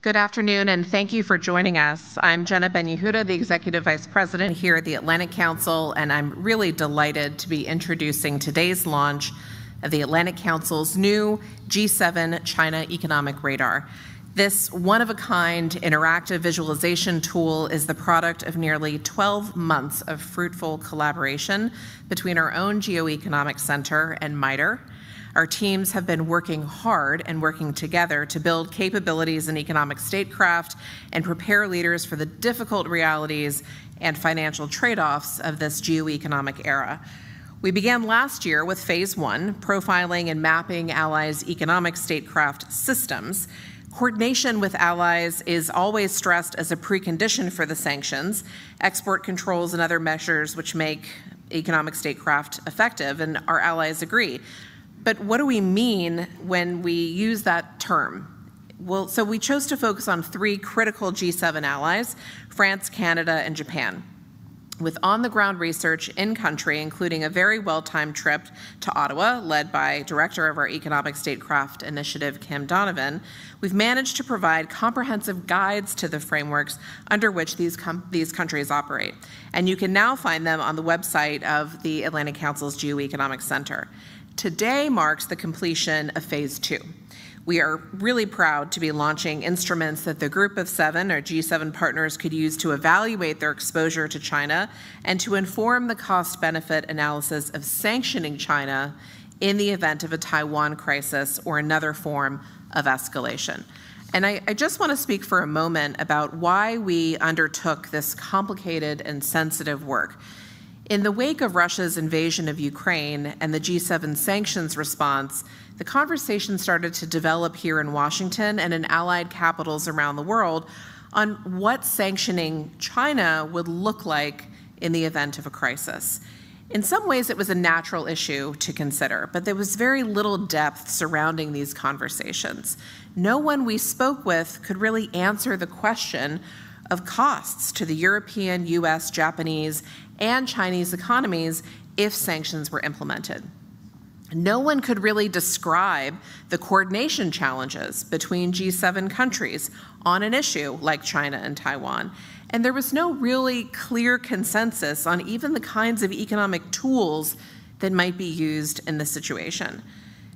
Good afternoon, and thank you for joining us. I'm Jenna Ben-Yehuda, the Executive Vice President here at the Atlantic Council, and I'm really delighted to be introducing today's launch of the Atlantic Council's new G7 China Economic Radar. This one-of-a-kind interactive visualization tool is the product of nearly 12 months of fruitful collaboration between our own Geoeconomic Center and MITER. Our teams have been working hard and working together to build capabilities in economic statecraft and prepare leaders for the difficult realities and financial trade-offs of this geoeconomic era. We began last year with Phase 1, profiling and mapping allies' economic statecraft systems. Coordination with allies is always stressed as a precondition for the sanctions, export controls, and other measures which make economic statecraft effective, and our allies agree. But what do we mean when we use that term? Well, so we chose to focus on three critical G7 allies: France, Canada, and Japan, with on-the-ground research in-country, including a very well-timed trip to Ottawa, led by Director of our Economic Statecraft Initiative, Kim Donovan. We've managed to provide comprehensive guides to the frameworks under which these countries operate. And you can now find them on the website of the Atlantic Council's Geoeconomic Center. Today marks the completion of Phase 2. We are really proud to be launching instruments that the Group of Seven, or G7 partners, could use to evaluate their exposure to China and to inform the cost-benefit analysis of sanctioning China in the event of a Taiwan crisis or another form of escalation. And I just want to speak for a moment about why we undertook this complicated and sensitive work. In the wake of Russia's invasion of Ukraine and the G7 sanctions response, the conversation started to develop here in Washington and in allied capitals around the world on what sanctioning China would look like in the event of a crisis. In some ways, it was a natural issue to consider, but there was very little depth surrounding these conversations. No one we spoke with could really answer the question of costs to the European, US, Japanese, and Chinese economies if sanctions were implemented. No one could really describe the coordination challenges between G7 countries on an issue like China and Taiwan. And there was no really clear consensus on even the kinds of economic tools that might be used in this situation.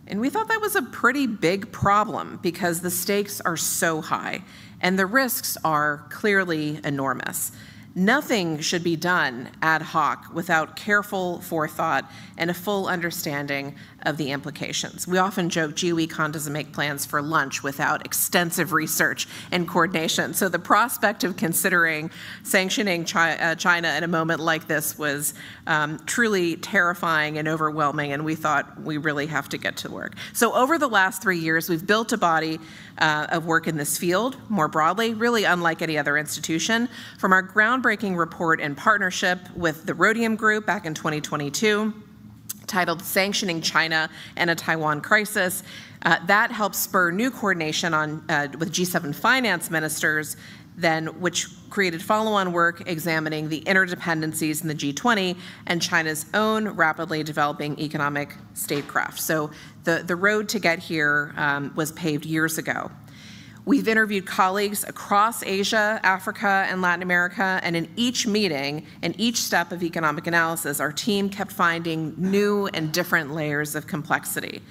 And we thought that was a pretty big problem because the stakes are so high and the risks are clearly enormous. Nothing should be done ad hoc without careful forethought and a full understanding of the implications. We often joke GeoEcon doesn't make plans for lunch without extensive research and coordination. So the prospect of considering sanctioning China in a moment like this was truly terrifying and overwhelming, and we thought we really have to get to work. So over the last 3 years, we've built a body of work in this field more broadly, really unlike any other institution. From our groundbreaking report in partnership with the Rhodium Group back in 2022, titled Sanctioning China and a Taiwan Crisis, that helped spur new coordination with G7 finance ministers, which created follow-on work examining the interdependencies in the G20 and China's own rapidly developing economic statecraft. So the road to get here was paved years ago. We've interviewed colleagues across Asia, Africa, and Latin America, and in each meeting and each step of economic analysis, our team kept finding new and different layers of complexity.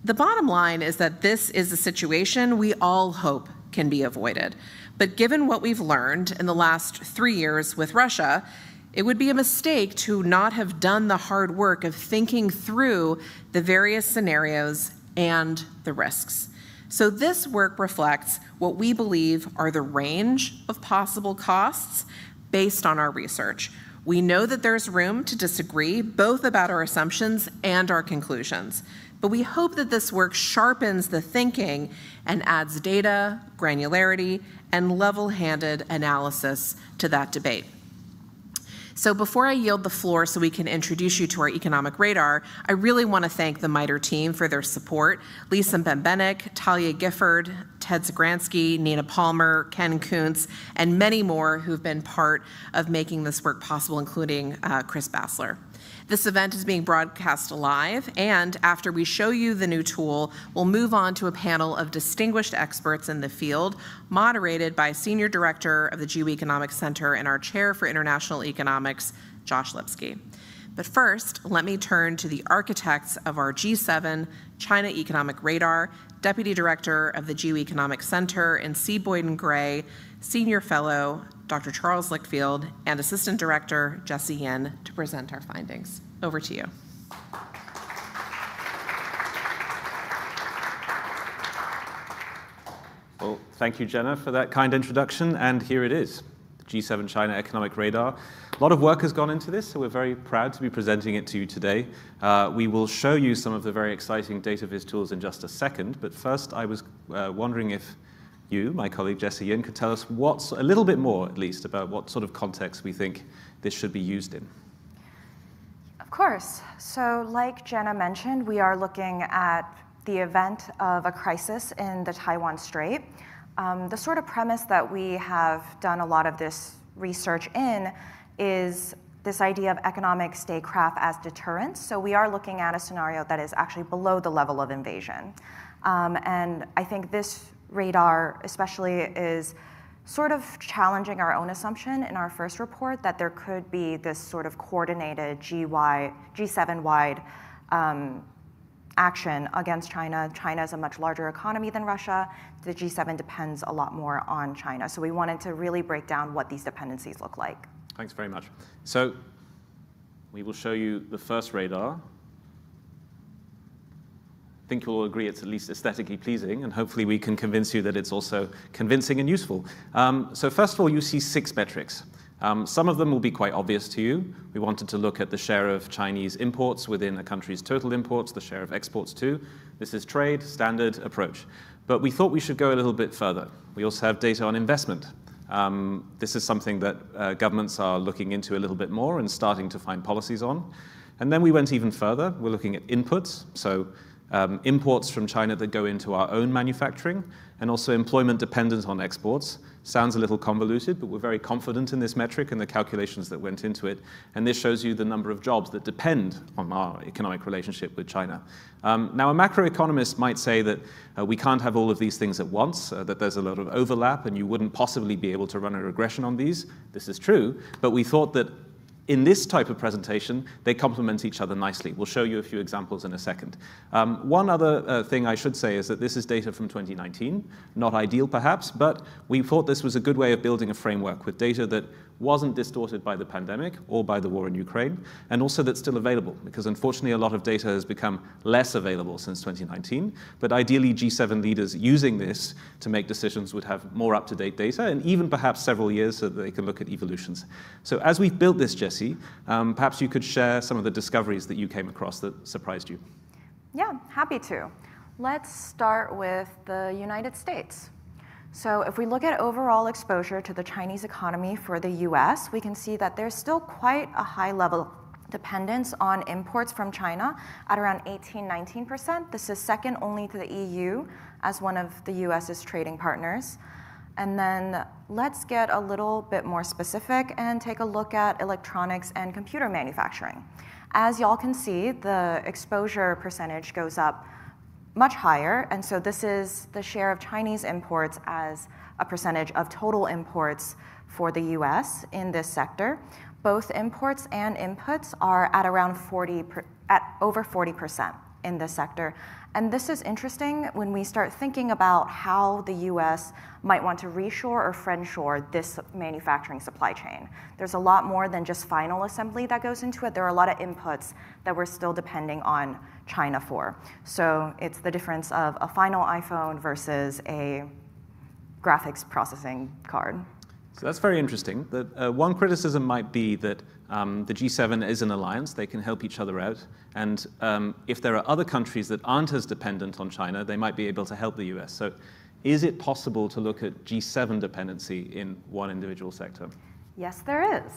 The bottom line is that this is a situation we all hope can be avoided. But given what we've learned in the last 3 years with Russia, it would be a mistake to not have done the hard work of thinking through the various scenarios and the risks. So this work reflects what we believe are the range of possible costs based on our research. We know that there's room to disagree both about our assumptions and our conclusions, but we hope that this work sharpens the thinking and adds data, granularity, and level-handed analysis to that debate. So before I yield the floor so we can introduce you to our economic radar, I really want to thank the MITER team for their support. Lisa Bembenek, Talia Gifford, Ted Zagransky, Nina Palmer, Ken Kuntz, and many more who've been part of making this work possible, including Chris Bassler. This event is being broadcast live, and after we show you the new tool, we'll move on to a panel of distinguished experts in the field, moderated by Senior Director of the Geoeconomics Center and our Chair for International Economics, Josh Lipsky. But first, let me turn to the architects of our G7 China Economic Radar, Deputy Director of the Geoeconomics Center, and C. Boyden Gray, Senior Fellow, Dr. Charles Lickfield, and Assistant Director Jesse Yin, to present our findings. Over to you. Well, thank you, Jenna, for that kind introduction, and here it is, the G7 China Economic Radar. A lot of work has gone into this, so we're very proud to be presenting it to you today. We will show you some of the very exciting data viz tools in just a second, but first I was wondering if you, my colleague Jesse Yin, could tell us a little bit more, at least, about what sort of context we think this should be used in. Of course. So like Jenna mentioned, we are looking at the event of a crisis in the Taiwan Strait. The sort of premise that we have done a lot of this research in is this idea of economic statecraft as deterrence. So we are looking at a scenario that is actually below the level of invasion. And I think this radar especially is sort of challenging our own assumption in our first report that there could be this sort of coordinated G7-wide action against China. China is a much larger economy than Russia. The G7 depends a lot more on China. So we wanted to really break down what these dependencies look like. Thanks very much. So we will show you the first radar. I think you'll all agree it's at least aesthetically pleasing, and hopefully we can convince you that it's also convincing and useful. So first of all, you see 6 metrics. Some of them will be quite obvious to you. We wanted to look at the share of Chinese imports within a country's total imports, the share of exports too. This is trade, standard approach. But we thought we should go a little bit further. We also have data on investment. This is something that governments are looking into a little bit more and starting to find policies on. And then we went even further. We're looking at inputs, so imports from China that go into our own manufacturing, and also employment dependent on exports. Sounds a little convoluted, but we're very confident in this metric and the calculations that went into it. And this shows you the number of jobs that depend on our economic relationship with China. Now, a macroeconomist might say that we can't have all of these things at once, that there's a lot of overlap, and you wouldn't possibly be able to run a regression on these. This is true, but we thought that in this type of presentation, they complement each other nicely. We'll show you a few examples in a second. One other thing I should say is that this is data from 2019, not ideal perhaps, but we thought this was a good way of building a framework with data that wasn't distorted by the pandemic or by the war in Ukraine, and also that's still available, because unfortunately a lot of data has become less available since 2019, but ideally G7 leaders using this to make decisions would have more up-to-date data, and even perhaps several years so that they can look at evolutions. So as we've built this, Jesse, perhaps you could share some of the discoveries that you came across that surprised you. Yeah, happy to. Let's start with the United States. So if we look at overall exposure to the Chinese economy for the US, we can see that there's still quite a high level dependence on imports from China at around 18–19%. This is second only to the EU as one of the US's trading partners. And then let's get a little bit more specific and take a look at electronics and computer manufacturing. As y'all can see, the exposure percentage goes up much higher, and so this is the share of Chinese imports as a percentage of total imports for the US in this sector. Both imports and inputs are at around over 40% in this sector. And this is interesting when we start thinking about how the US might want to reshore or friendshore this manufacturing supply chain. There's a lot more than just final assembly that goes into it. There are a lot of inputs that we're still depending on China for. So it's the difference of a final iPhone versus a graphics processing card. So that's very interesting. One criticism might be that the G7 is an alliance. They can help each other out. And if there are other countries that aren't as dependent on China, they might be able to help the US. So is it possible to look at G7 dependency in one individual sector? Yes, there is.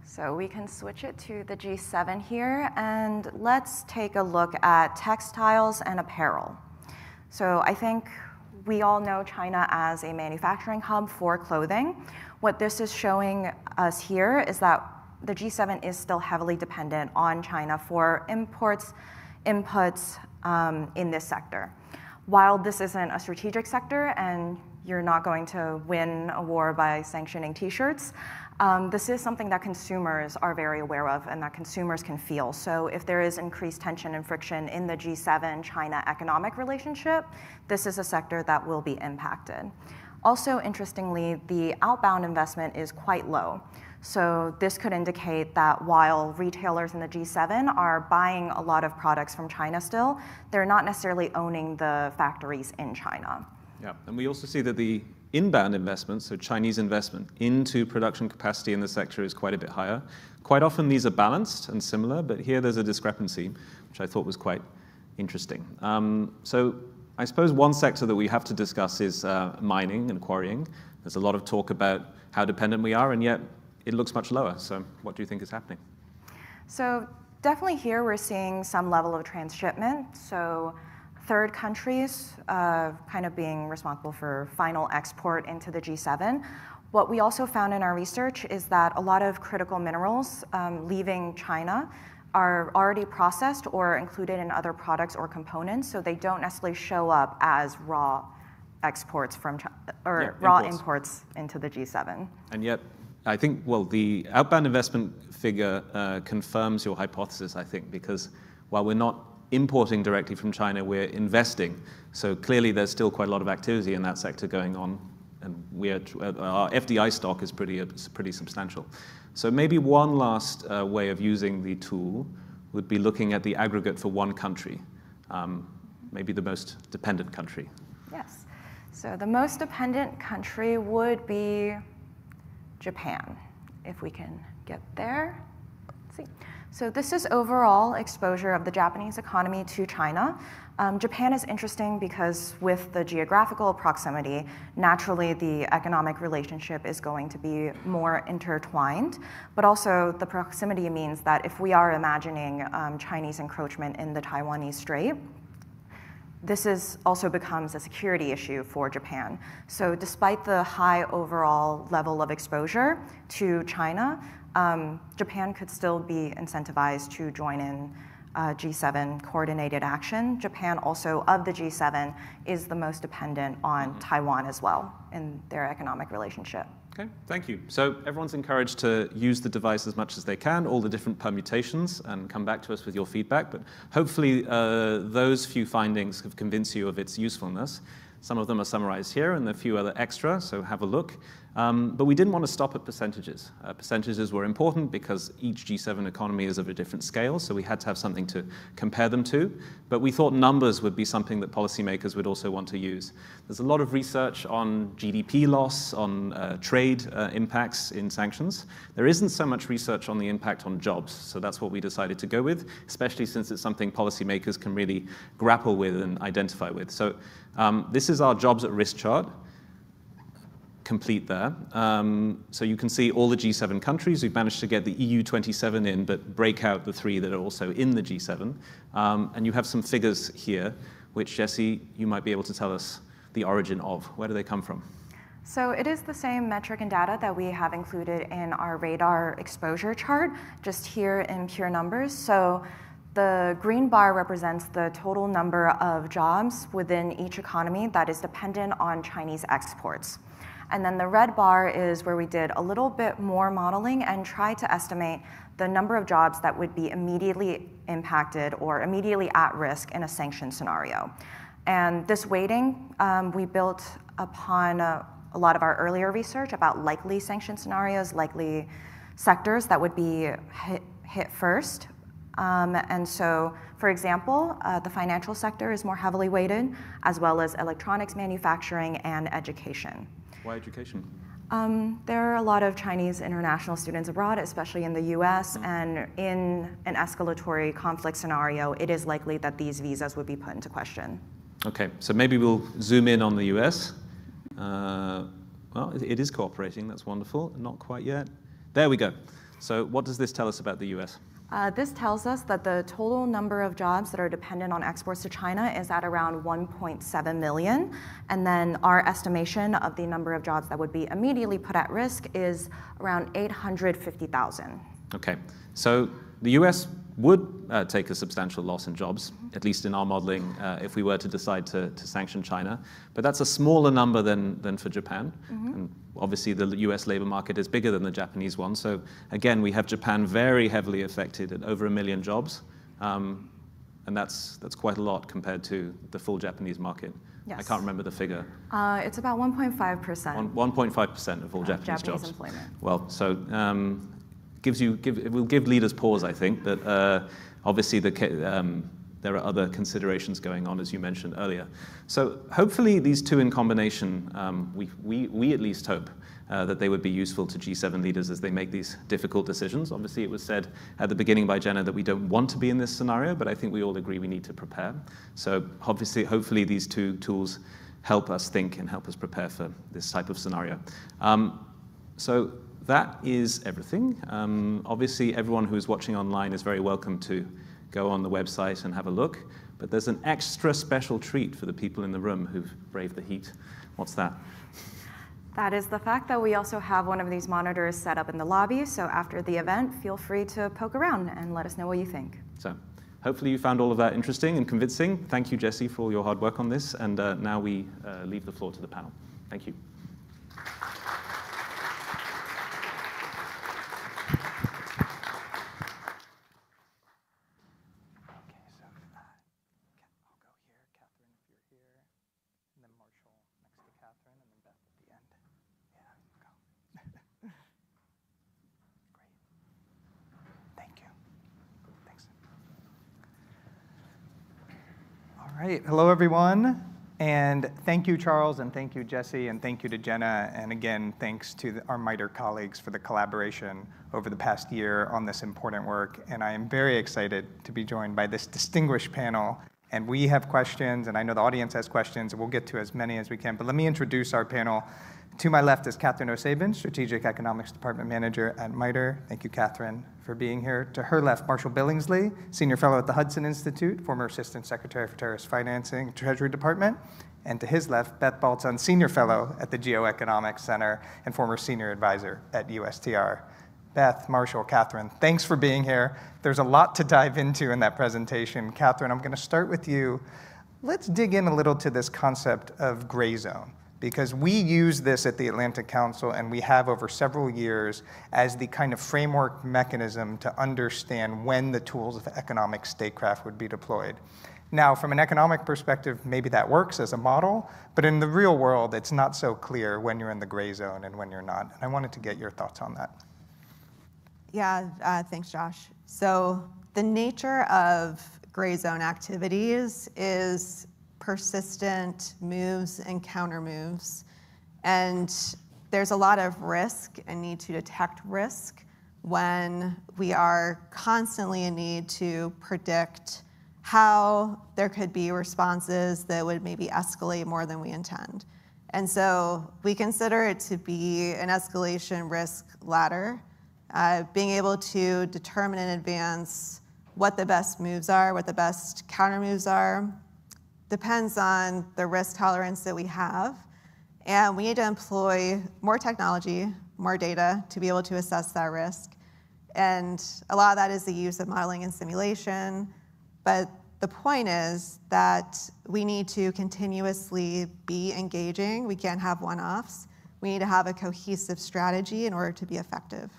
So we can switch it to the G7 here, and let's take a look at textiles and apparel. So I think we all know China as a manufacturing hub for clothing. What this is showing us here is that the G7 is still heavily dependent on China for inputs in this sector. While this isn't a strategic sector and you're not going to win a war by sanctioning t-shirts, this is something that consumers are very aware of and that consumers can feel. So if there is increased tension and friction in the G7-China economic relationship, this is a sector that will be impacted. Also, interestingly, the outbound investment is quite low. So this could indicate that while retailers in the G7 are buying a lot of products from China still, they're not necessarily owning the factories in China. Yeah, and we also see that the inbound investment, so Chinese investment into production capacity in the sector, is quite a bit higher. Quite often these are balanced and similar, but here there's a discrepancy, which I thought was quite interesting. So I suppose one sector that we have to discuss is mining and quarrying. There's a lot of talk about how dependent we are, and yet it looks much lower. So what do you think is happening? So definitely here we're seeing some level of transshipment. So third countries kind of being responsible for final export into the G7. What we also found in our research is that a lot of critical minerals leaving China are already processed or included in other products or components, so they don't necessarily show up as raw exports from China, or raw imports into the G7. And yet, I think, well, the outbound investment figure confirms your hypothesis, I think, because while we're not importing directly from China, we're investing. So clearly there's still quite a lot of activity in that sector going on, and our FDI stock is pretty substantial. So maybe one last way of using the tool would be looking at the aggregate for one country, maybe the most dependent country. Yes. So the most dependent country would be Japan, if we can get there. Let's see. So this is overall exposure of the Japanese economy to China. Japan is interesting because with the geographical proximity, naturally the economic relationship is going to be more intertwined, but also the proximity means that if we are imagining Chinese encroachment in the Taiwanese Strait, this also becomes a security issue for Japan. So despite the high overall level of exposure to China, Japan could still be incentivized to join in G7 coordinated action. Japan also, of the G7, is the most dependent on Taiwan as well in their economic relationship. Okay, thank you. So everyone's encouraged to use the device as much as they can, all the different permutations, and come back to us with your feedback. But hopefully those few findings have convinced you of its usefulness. Some of them are summarized here and a few other extra, so have a look. But we didn't want to stop at percentages. Percentages were important because each G7 economy is of a different scale, so we had to have something to compare them to. But we thought numbers would be something that policymakers would also want to use. There's a lot of research on GDP loss, on trade impacts in sanctions. There isn't so much research on the impact on jobs, so that's what we decided to go with, especially since it's something policymakers can really grapple with and identify with. So this is our jobs at risk chart, complete there. So you can see all the G7 countries. We've managed to get the EU 27 in, but break out the 3 that are also in the G7. And you have some figures here, which, Jessie, you might be able to tell us the origin of. Where do they come from? So it is the same metric and data that we have included in our radar exposure chart, just here in pure numbers. So the green bar represents the total number of jobs within each economy that is dependent on Chinese exports. And then the red bar is where we did a little bit more modeling and tried to estimate the number of jobs that would be immediately impacted or immediately at risk in a sanction scenario. And this weighting we built upon a lot of our earlier research about likely sanction scenarios, likely sectors that would be hit first. And so, for example, the financial sector is more heavily weighted, as well as electronics manufacturing and education. Why education? There are a lot of Chinese international students abroad, especially in the US, and in an escalatory conflict scenario, it is likely that these visas would be put into question. Okay, so maybe we'll zoom in on the US. Well, it is cooperating, that's wonderful. Not quite yet. There we go. So what does this tell us about the US? This tells us that the total number of jobs that are dependent on exports to China is at around 1.7 million. And then our estimation of the number of jobs that would be immediately put at risk is around 850,000. Okay, so the US would take a substantial loss in jobs, at least in our modeling, if we were to decide to sanction China. But that's a smaller number than for Japan. And obviously, the US labor market is bigger than the Japanese one. So again, we have Japan very heavily affected at over 1 million jobs. And that's quite a lot compared to the full Japanese market. Yes. I can't remember the figure. It's about 1.5%. 1.5% of all Japanese jobs. Employment. Well, so it will give leaders pause, I think, but obviously there are other considerations going on, as you mentioned earlier. So hopefully these two in combination, we at least hope that they would be useful to G7 leaders as they make these difficult decisions. Obviously, it was said at the beginning by Jenna that we don't want to be in this scenario, but I think we all agree we need to prepare. So obviously, hopefully these two tools help us think and help us prepare for this type of scenario. So that is everything. Obviously, everyone who is watching online is very welcome to go on the website and have a look. But there's an extra special treat for the people in the room who've braved the heat. What's that? That is the fact that we also have one of these monitors set up in the lobby. So after the event, feel free to poke around and let us know what you think. So hopefully you found all of that interesting and convincing. Thank you, Jesse, for all your hard work on this. And now we leave the floor to the panel. Thank you. All right, hello everyone, and thank you, Charles, and thank you, Jesse, and thank you to Jenna, and again, thanks to our MITER colleagues for the collaboration over the past year on this important work, and I am very excited to be joined by this distinguished panel, and we have questions, and I know the audience has questions, and we'll get to as many as we can, but let me introduce our panel. To my left is Catherine O'Sabin, Strategic Economics Department Manager at MITER. Thank you, Catherine, for being here. To her left, Marshall Billingsley, Senior Fellow at the Hudson Institute, former Assistant Secretary for Terrorist Financing, Treasury Department. And to his left, Beth Baltzon, Senior Fellow at the Geoeconomics Center and former Senior Advisor at USTR. Beth, Marshall, Catherine, thanks for being here. There's a lot to dive into in that presentation. Catherine, I'm going to start with you. Let's dig in a little to this concept of gray zone, because we use this at the Atlantic Council, and we have over several years as the kind of framework mechanism to understand when the tools of economic statecraft would be deployed. Now, from an economic perspective, maybe that works as a model, but in the real world, it's not so clear when you're in the gray zone and when you're not. And I wanted to get your thoughts on that. Yeah, thanks, Josh. So the nature of gray zone activities is persistent moves and counter moves. And there's a lot of risk and need to detect risk when we are constantly in need to predict how there could be responses that would maybe escalate more than we intend. And so we consider it to be an escalation risk ladder, being able to determine in advance what the best moves are, what the best counter moves are, depends on the risk tolerance that we have. And we need to employ more technology, more data to be able to assess that risk. And a lot of that is the use of modeling and simulation. But the point is that we need to continuously be engaging. We can't have one-offs. We need to have a cohesive strategy in order to be effective.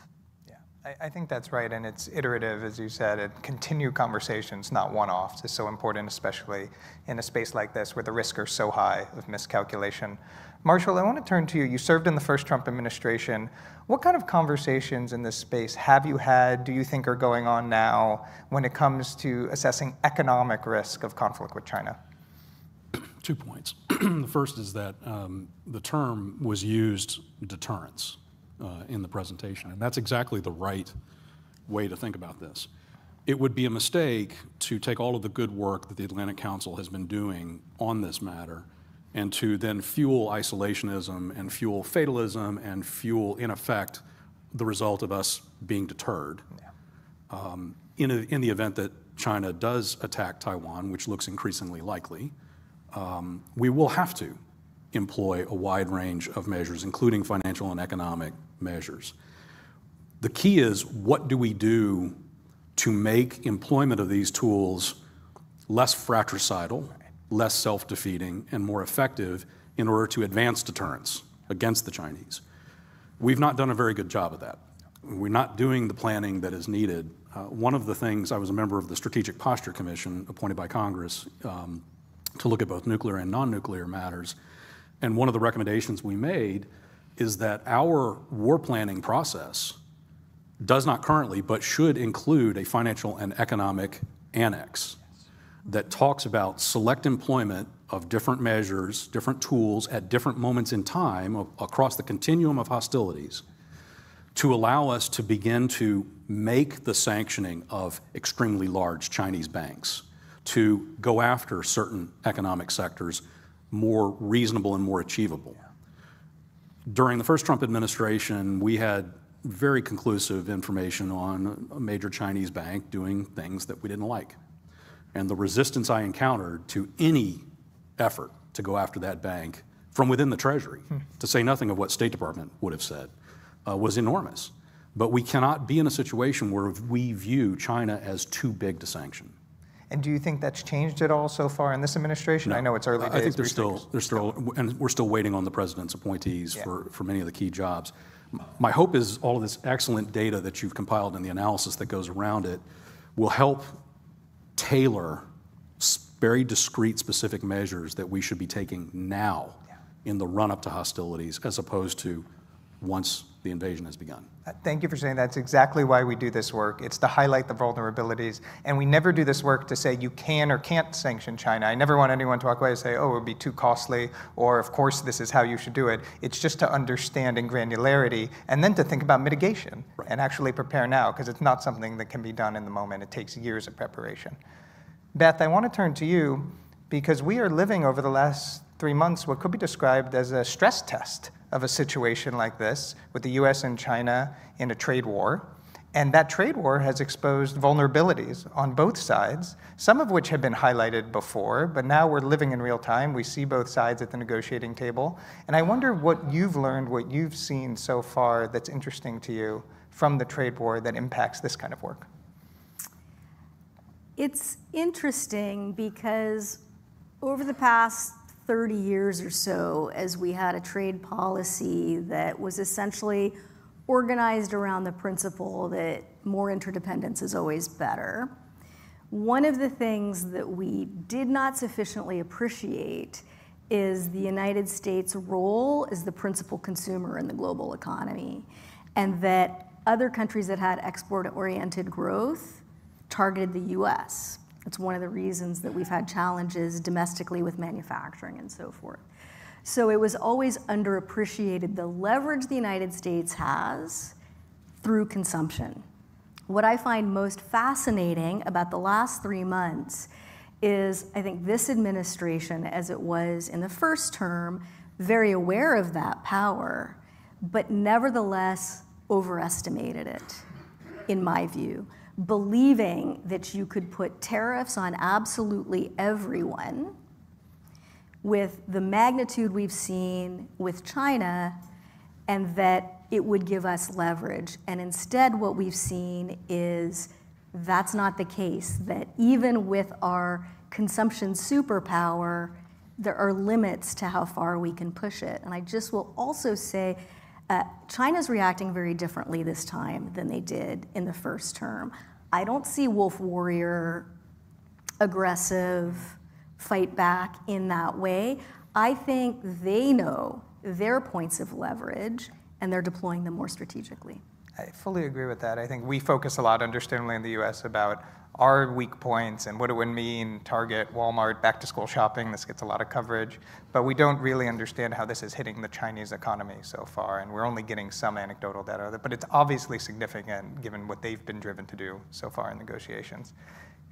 I think that's right, and it's iterative, as you said, and continued conversations, not one-offs, is so important, especially in a space like this where the risks are so high of miscalculation. Marshall, I want to turn to you. You served in the first Trump administration. What kind of conversations in this space have you had, do you think are going on now when it comes to assessing economic risk of conflict with China? 2 points. The first is that the term was used, deterrence, in the presentation, and that's exactly the right way to think about this. It would be a mistake to take all of the good work that the Atlantic Council has been doing on this matter and to then fuel isolationism and fuel fatalism and fuel, in effect, the result of us being deterred. in the event that China does attack Taiwan, which looks increasingly likely, we will have to employ a wide range of measures, including financial and economic measures. The key is, what do we do to make employment of these tools less fratricidal, less self-defeating, and more effective in order to advance deterrence against the Chinese? We've not done a very good job of that. We're not doing the planning that is needed. One of the things, I was a member of the Strategic Posture Commission appointed by Congress to look at both nuclear and non-nuclear matters. And one of the recommendations we made is that our war planning process does not currently, but should include a financial and economic annex that talks about select employment of different measures, different tools at different moments in time across the continuum of hostilities to allow us to begin to make the sanctioning of extremely large Chinese banks, to go after certain economic sectors more reasonable and more achievable. During the first Trump administration, we had very conclusive information on a major Chinese bank doing things that we didn't like. And the resistance I encountered to any effort to go after that bank from within the Treasury, to say nothing of what State Department would have said, was enormous. But we cannot be in a situation where we view China as too big to sanction. And do you think that's changed at all so far in this administration? No. I know it's early days. I think there's still, and we're still waiting on the president's appointees for many of the key jobs. My hope is all of this excellent data that you've compiled and the analysis that goes around it will help tailor very discrete, specific measures that we should be taking now in the run-up to hostilities, as opposed to once the invasion has begun. Thank you for saying that's exactly why we do this work. It's to highlight the vulnerabilities. And we never do this work to say you can or can't sanction China. I never want anyone to walk away and say, oh, it would be too costly, or of course this is how you should do it. It's just to understand in granularity and then to think about mitigation and actually prepare now, because it's not something that can be done in the moment. It takes years of preparation. Beth, I want to turn to you because we are living over the last 3 months what could be described as a stress test of a situation like this with the US and China in a trade war. And that trade war has exposed vulnerabilities on both sides, some of which have been highlighted before, but now we're living in real time. We see both sides at the negotiating table. And I wonder what you've learned, what you've seen so far that's interesting to you from the trade war that impacts this kind of work. It's interesting because over the past 30 years or so, as we had a trade policy that was essentially organized around the principle that more interdependence is always better, one of the things that we did not sufficiently appreciate is the United States' role as the principal consumer in the global economy, and that other countries that had export-oriented growth targeted the US. It's one of the reasons that we've had challenges domestically with manufacturing and so forth. So it was always underappreciated the leverage the United States has through consumption. What I find most fascinating about the last 3 months is I think this administration, as it was in the first term, very aware of that power, but nevertheless overestimated it, in my view, believing that you could put tariffs on absolutely everyone with the magnitude we've seen with China, and that it would give us leverage. And instead what we've seen is that's not the case, that even with our consumption superpower, there are limits to how far we can push it. And I just will also say, China's reacting very differently this time than they did in the first term. I don't see wolf warrior, aggressive, fight back in that way. I think they know their points of leverage and they're deploying them more strategically. I fully agree with that. I think we focus a lot, understandably, in the US about our weak points and what it would mean, Target, Walmart, back-to-school shopping. This gets a lot of coverage. But we don't really understand how this is hitting the Chinese economy so far, and we're only getting some anecdotal data. But it's obviously significant given what they've been driven to do so far in negotiations.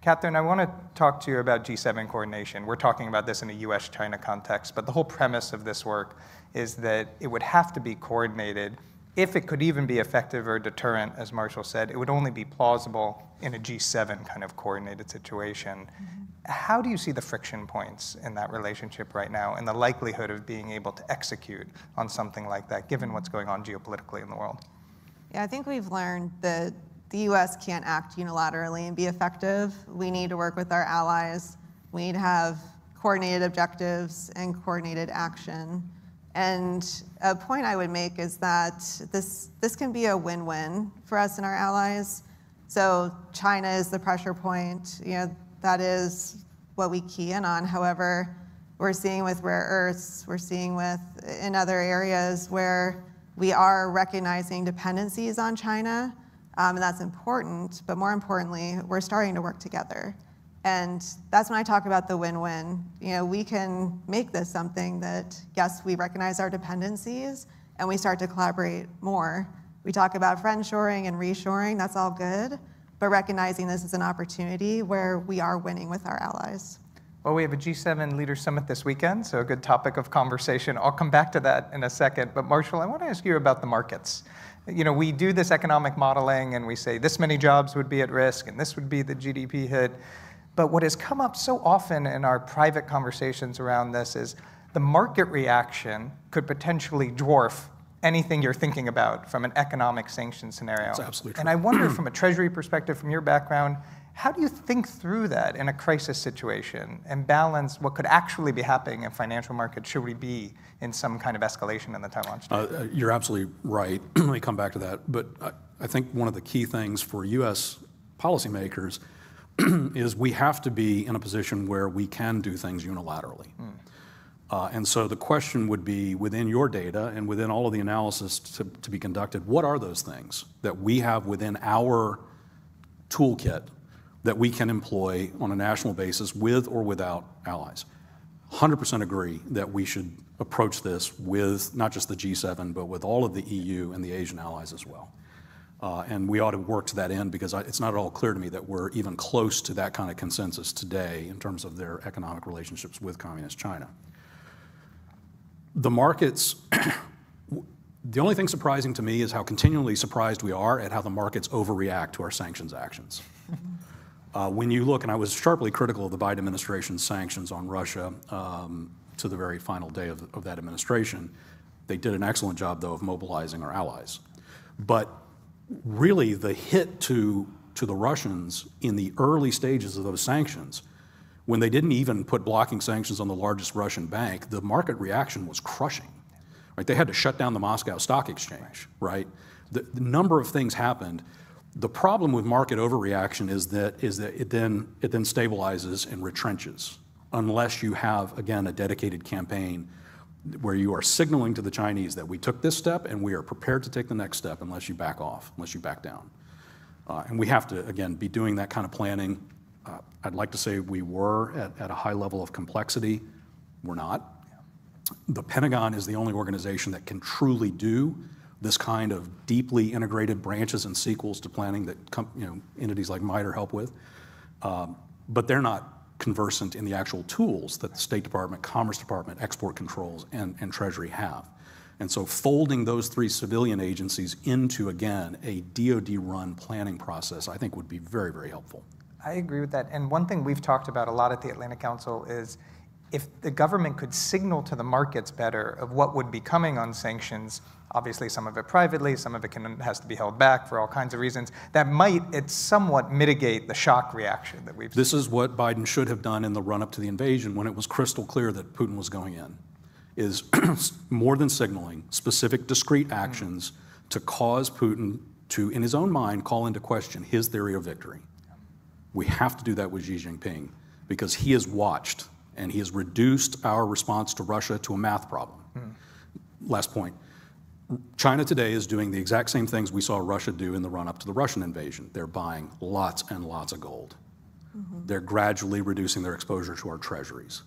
Catherine, I want to talk to you about G7 coordination. We're talking about this in a US-China context, but the whole premise of this work is that it would have to be coordinated if it could even be effective or deterrent, as Marshall said, it would only be plausible in a G7 kind of coordinated situation. How do you see the friction points in that relationship right now and the likelihood of being able to execute on something like that, given what's going on geopolitically in the world? Yeah, I think we've learned that the US can't act unilaterally and be effective. We need to work with our allies. We need to have coordinated objectives and coordinated action. And a point I would make is that this can be a win-win for us and our allies. So China is the pressure point. That is what we key in on. However, we're seeing with rare earths, we're seeing in other areas where we are recognizing dependencies on China, and that's important. But more importantly, we're starting to work together. And that's when I talk about the win-win. We can make this something that, yes, we recognize our dependencies and we start to collaborate more. We talk about friendshoring and reshoring, that's all good, but recognizing this is an opportunity where we are winning with our allies. Well, we have a G7 Leaders Summit this weekend, so a good topic of conversation. I'll come back to that in a second. But Marshall, I want to ask you about the markets. We do this economic modeling and we say this many jobs would be at risk and this would be the GDP hit. But what has come up so often in our private conversations around this is the market reaction could potentially dwarf anything you're thinking about from an economic sanction scenario. That's absolutely true. And I wonder, from a Treasury perspective, from your background, how do you think through that in a crisis situation and balance what could actually be happening in financial markets should we be in some kind of escalation in the Taiwan Strait? You're absolutely right. Let me come back to that. But I think one of the key things for U.S. policymakers is we have to be in a position where we can do things unilaterally. And so the question would be, within your data and within all of the analysis to be conducted, what are those things that we have within our toolkit that we can employ on a national basis with or without allies? 100% agree that we should approach this with not just the G7, but with all of the EU and the Asian allies as well. And we ought to work to that end, because it's not at all clear to me that we're even close to that kind of consensus today in terms of their economic relationships with Communist China. The markets, the only thing surprising to me is how continually surprised we are at how the markets overreact to our sanctions actions. When you look, and I was sharply critical of the Biden administration's sanctions on Russia to the very final day of that administration. They did an excellent job, though, of mobilizing our allies. But really, the hit to the Russians in the early stages of those sanctions, when they didn't even put blocking sanctions on the largest Russian bank, the market reaction was crushing. Right? They had to shut down the Moscow Stock Exchange. Right? The number of things happened. The problem with market overreaction is that it then stabilizes and retrenches, unless you have, again, a dedicated campaign where you are signaling to the Chinese that we took this step and we are prepared to take the next step unless you back off, unless you back down. And we have to, again, be doing that kind of planning. I'd like to say we were at a high level of complexity. We're not. The Pentagon is the only organization that can truly do this kind of deeply integrated branches and sequels to planning that entities like MITER help with. But they're not conversant in the actual tools that the State Department, Commerce Department, Export Controls, and Treasury have. And so folding those three civilian agencies into, again, a DoD-run planning process, I think would be very, very helpful. I agree with that. And one thing we've talked about a lot at the Atlantic Council is if the government could signal to the markets better of what would be coming on sanctions, obviously some of it privately, some of it has to be held back for all kinds of reasons, that might somewhat mitigate the shock reaction that we've seen. This is what Biden should have done in the run-up to the invasion when it was crystal clear that Putin was going in, is more than signaling specific discrete actions to cause Putin to, in his own mind, call into question his theory of victory. We have to do that with Xi Jinping, because he has watched and he has reduced our response to Russia to a math problem. Last point. China today is doing the exact same things we saw Russia do in the run-up to the Russian invasion. They're buying lots and lots of gold. They're gradually reducing their exposure to our treasuries.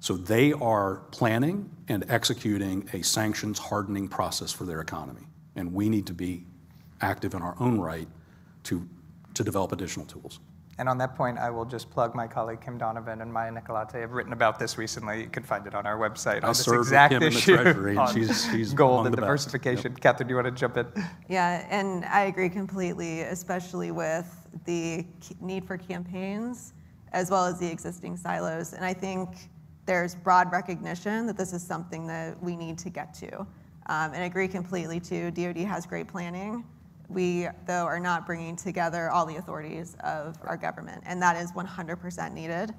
So they are planning and executing a sanctions hardening process for their economy. And we need to be active in our own right to develop additional tools. And on that point, I will just plug my colleague Kim Donovan and Maya Nicolate have written about this recently. You can find it on our website. On this exact issue on she's gold and diversification. Yep. Catherine, do you want to jump in? Yeah, and I agree completely, especially with the need for campaigns as well as the existing silos. And I think there's broad recognition that this is something that we need to get to. And I agree completely too. DoD has great planning. We, though, are not bringing together all the authorities of our government, and that is 100% needed.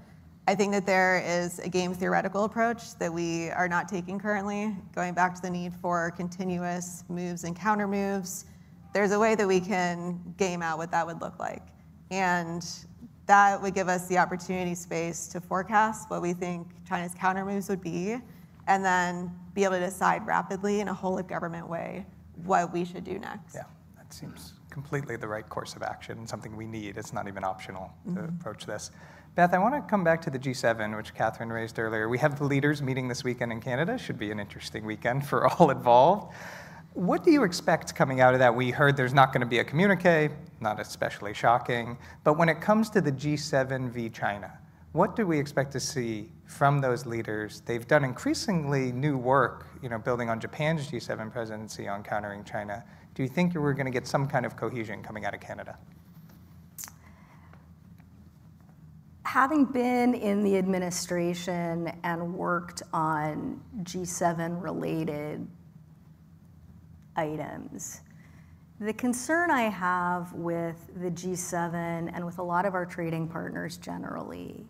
I think that there is a game theoretical approach that we are not taking currently, going back to the need for continuous moves and counter moves. There's a way that we can game out what that would look like. And that would give us the opportunity space to forecast what we think China's counter moves would be, and then be able to decide rapidly in a whole of government way what we should do next. Yeah. Seems completely the right course of action and something we need. It's not even optional to approach this. Beth, I want to come back to the G7, which Catherine raised earlier. We have the leaders meeting this weekend in Canada. Should be an interesting weekend for all involved. What do you expect coming out of that? We heard there's not going to be a communique, not especially shocking. But when it comes to the G7 v. China, what do we expect to see from those leaders? They've done increasingly new work, building on Japan's G7 presidency on countering China. Do you think we're going to get some kind of cohesion coming out of Canada? Having been in the administration and worked on G7-related items, the concern I have with the G7 and with a lot of our trading partners generally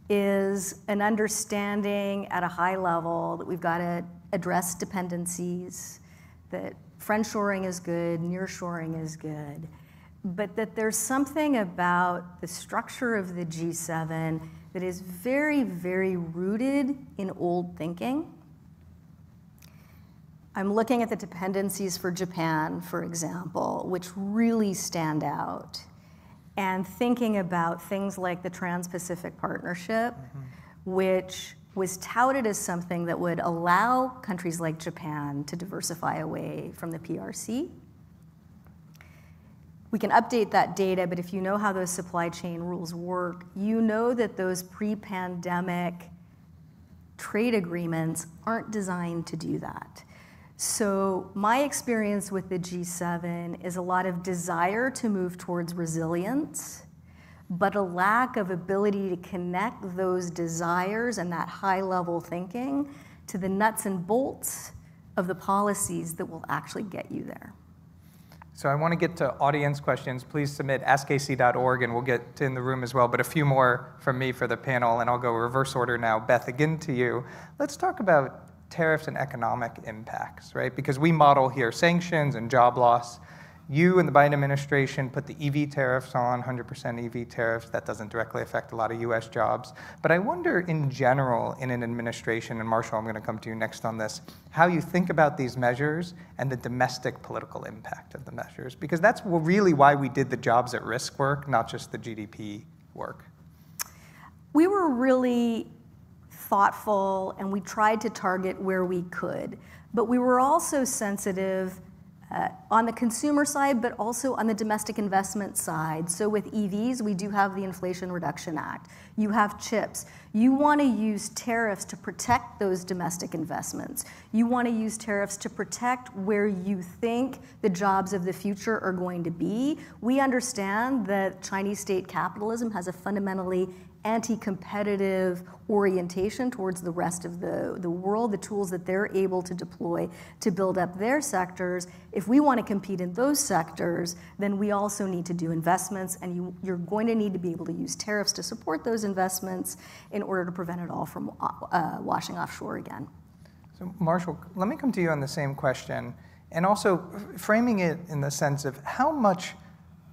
is an understanding at a high level that we've got to address dependencies, that friendshoring is good, nearshoring is good, but that there's something about the structure of the G7 that is very, very rooted in old thinking. I'm looking at the dependencies for Japan, for example, which really stand out, and thinking about things like the Trans-Pacific Partnership, which was touted as something that would allow countries like Japan to diversify away from the PRC. We can update that data, but if you know how those supply chain rules work, you know that those pre-pandemic trade agreements aren't designed to do that. So my experience with the G7 is a lot of desire to move towards resilience, but a lack of ability to connect those desires and that high-level thinking to the nuts and bolts of the policies that will actually get you there. So I want to get to audience questions. Please submit askac.org, and we'll get in the room as well, but a few more from me for the panel, and I'll go reverse order now. Beth, again to you. Let's talk about tariffs and economic impacts, right? Because we model here sanctions and job loss. You and the Biden administration put the EV tariffs on, 100% EV tariffs. That doesn't directly affect a lot of US jobs. But I wonder in general in an administration, and Marshall, I'm going to come to you next on this, how you think about these measures and the domestic political impact of the measures. Because that's really why we did the jobs at risk work, not just the GDP work. We were really thoughtful and we tried to target where we could. But we were also sensitive on the consumer side, but also on the domestic investment side. So with EVs, we do have the Inflation Reduction Act. You have chips. You want to use tariffs to protect those domestic investments. You want to use tariffs to protect where you think the jobs of the future are going to be. We understand that Chinese state capitalism has a fundamentally anti-competitive orientation towards the rest of the world, the tools that they're able to deploy to build up their sectors. If we want to compete in those sectors, then we also need to do investments, and you're going to need to be able to use tariffs to support those investments in order to prevent it all from washing offshore again. So Marshall, let me come to you on the same question, and also framing it in the sense of how much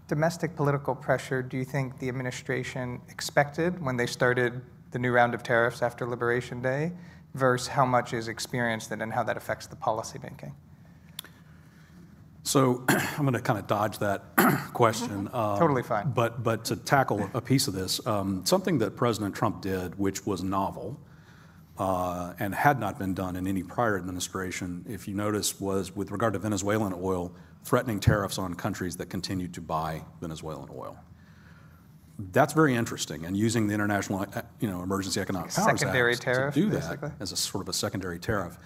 domestic political pressure do you think the administration expected when they started the new round of tariffs after Liberation Day versus how much is experienced and how that affects the policymaking? So I'm going to kind of dodge that question. Totally fine. But to tackle a piece of this, something that President Trump did, which was novel and had not been done in any prior administration, if you notice, was with regard to Venezuelan oil, threatening tariffs on countries that continued to buy Venezuelan oil. That's very interesting, and using the International Emergency Economic Powers secondary Act tariff, to do that basically, as a sort of a secondary tariff.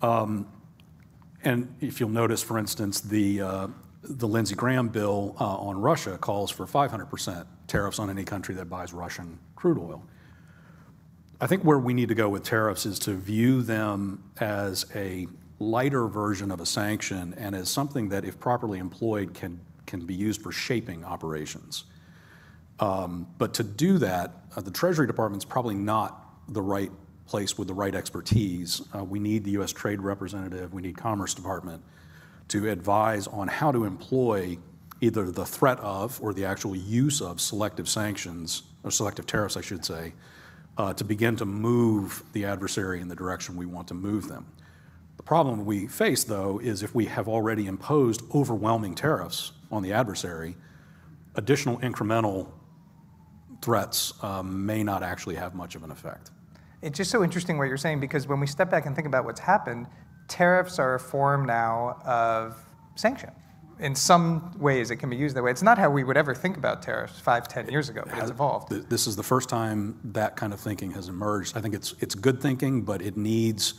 And if you'll notice, for instance, the Lindsey Graham bill on Russia calls for 500% tariffs on any country that buys Russian crude oil. I think where we need to go with tariffs is to view them as a lighter version of a sanction and as something that, if properly employed, can be used for shaping operations. But to do that, the Treasury Department's probably not the right place with the right expertise. We need the U.S. Trade Representative, we need Commerce Department to advise on how to employ either the threat of or the actual use of selective sanctions, or selective tariffs, I should say, to begin to move the adversary in the direction we want to move them. The problem we face, though, is if we have already imposed overwhelming tariffs on the adversary, additional incremental threats may not actually have much of an effect. It's just so interesting what you're saying, because when we step back and think about what's happened, tariffs are a form now of sanction. In some ways, it can be used that way. It's not how we would ever think about tariffs 5, 10 years ago, but it's evolved. This is the first time that kind of thinking has emerged. I think it's good thinking, but it needs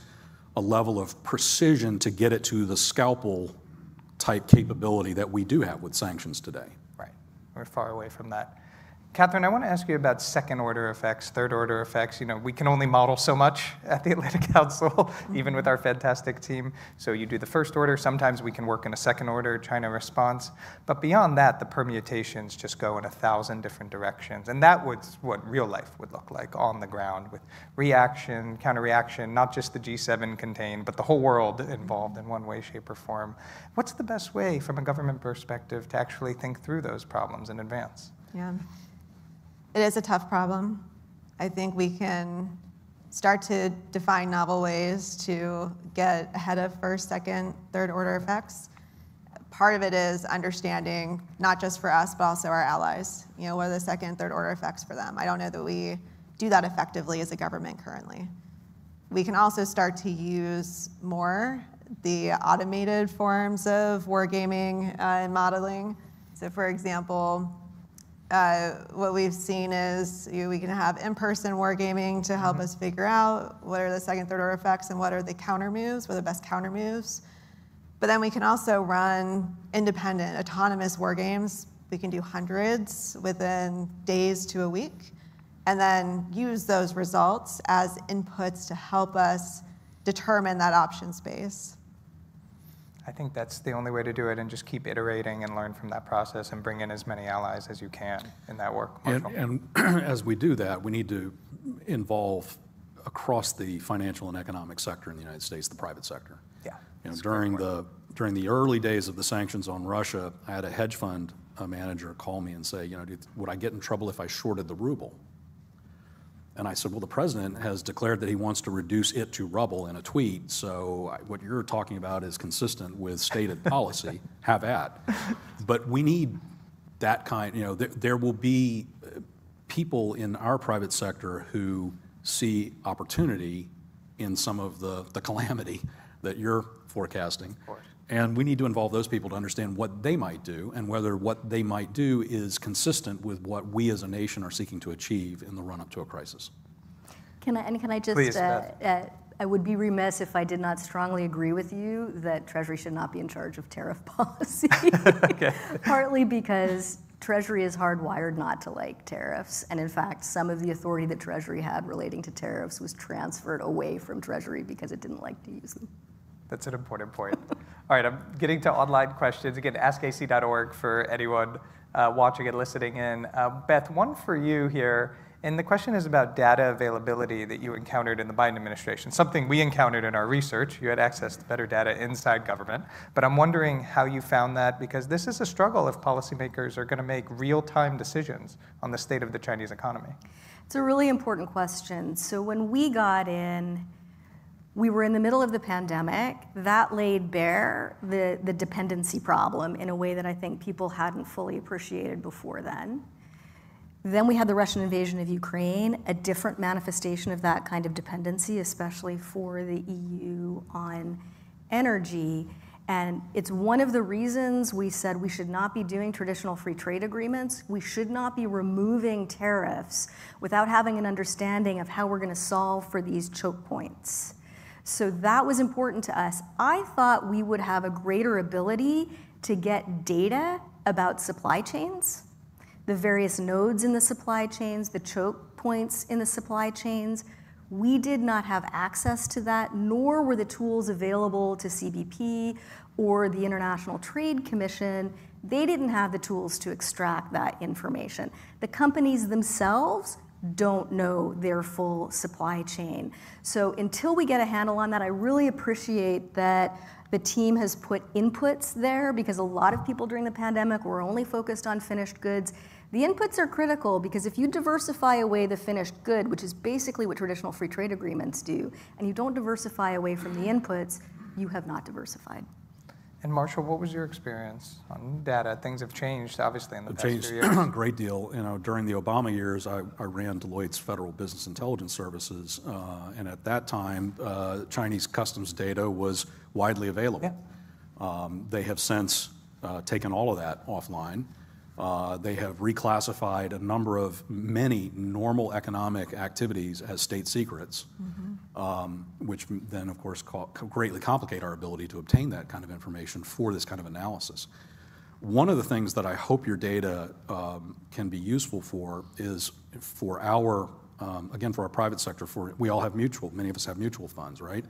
a level of precision to get it to the scalpel type capability that we do have with sanctions today. Right. We're far away from that. Catherine, I want to ask you about second-order effects, third-order effects. You know, we can only model so much at the Atlantic Council, even with our fantastic team. So you do the first order. Sometimes we can work in a second order, China response. But beyond that, the permutations just go in 1,000 different directions. And that was what real life would look like on the ground, with reaction, counter-reaction, not just the G7 contained, but the whole world involved in one way, shape, or form. What's the best way, from a government perspective, to actually think through those problems in advance? Yeah. It is a tough problem. I think we can start to define novel ways to get ahead of first, second, third order effects. Part of it is understanding, not just for us, but also our allies. You know, what are the second, third order effects for them? I don't know that we do that effectively as a government currently. We can also start to use more the automated forms of wargaming and modeling. So for example, what we've seen is we can have in-person wargaming to help us figure out what are the second, third order effects and what are the counter moves, what are the best counter moves. But then we can also run independent, autonomous wargames. We can do hundreds within days to a week, and then use those results as inputs to help us determine that option space. I think that's the only way to do it, and just keep iterating and learn from that process and bring in as many allies as you can in that work. And as we do that, we need to involve across the financial and economic sector in the United States, the private sector. Yeah. You know, during the early days of the sanctions on Russia, I had a hedge fund manager call me and say, you know, would I get in trouble if I shorted the ruble? And I said, well, the president has declared that he wants to reduce it to rubble in a tweet, so what you're talking about is consistent with stated policy, have at. But we need that kind, you know, there will be people in our private sector who see opportunity in some of the calamity that you're forecasting. Of course. And we need to involve those people to understand what they might do and whether what they might do is consistent with what we as a nation are seeking to achieve in the run-up to a crisis. Can I just, Please, I would be remiss if I did not strongly agree with you that Treasury should not be in charge of tariff policy. Okay. Partly because Treasury is hardwired not to like tariffs. And in fact, some of the authority that Treasury had relating to tariffs was transferred away from Treasury because it didn't like to use them. That's an important point. All right, I'm getting to online questions. Again, askac.org for anyone watching and listening in. Beth, one for you here. And the question is about data availability that you encountered in the Biden administration, something we encountered in our research. You had access to better data inside government. But I'm wondering how you found that, because this is a struggle if policymakers are going to make real-time decisions on the state of the Chinese economy. It's a really important question. So when we got in, we were in the middle of the pandemic. That laid bare the dependency problem in a way that I think people hadn't fully appreciated before then. Then we had the Russian invasion of Ukraine, a different manifestation of that kind of dependency, especially for the EU on energy. And it's one of the reasons we said we should not be doing traditional free trade agreements. We should not be removing tariffs without having an understanding of how we're going to solve for these choke points. So that was important to us. I thought we would have a greater ability to get data about supply chains, the various nodes in the supply chains, the choke points in the supply chains. We did not have access to that, nor were the tools available to CBP or the International Trade Commission. They didn't have the tools to extract that information. The companies themselves don't know their full supply chain. So until we get a handle on that, I really appreciate that the team has put inputs there, because a lot of people during the pandemic were only focused on finished goods. The inputs are critical, because if you diversify away the finished good, which is basically what traditional free trade agreements do, and you don't diversify away from the inputs, you have not diversified. And Marshall, what was your experience on data? Things have changed, obviously, in the past 2 years. Changed a great deal. You know, during the Obama years, I ran Deloitte's Federal Business Intelligence Services, and at that time, Chinese customs data was widely available. Yeah. They have since taken all of that offline. They have reclassified a number of many normal economic activities as state secrets, which then, of course, greatly complicate our ability to obtain that kind of information for this kind of analysis. One of the things that I hope your data can be useful for is for our, again, for our private sector, we all have many of us have mutual funds, right?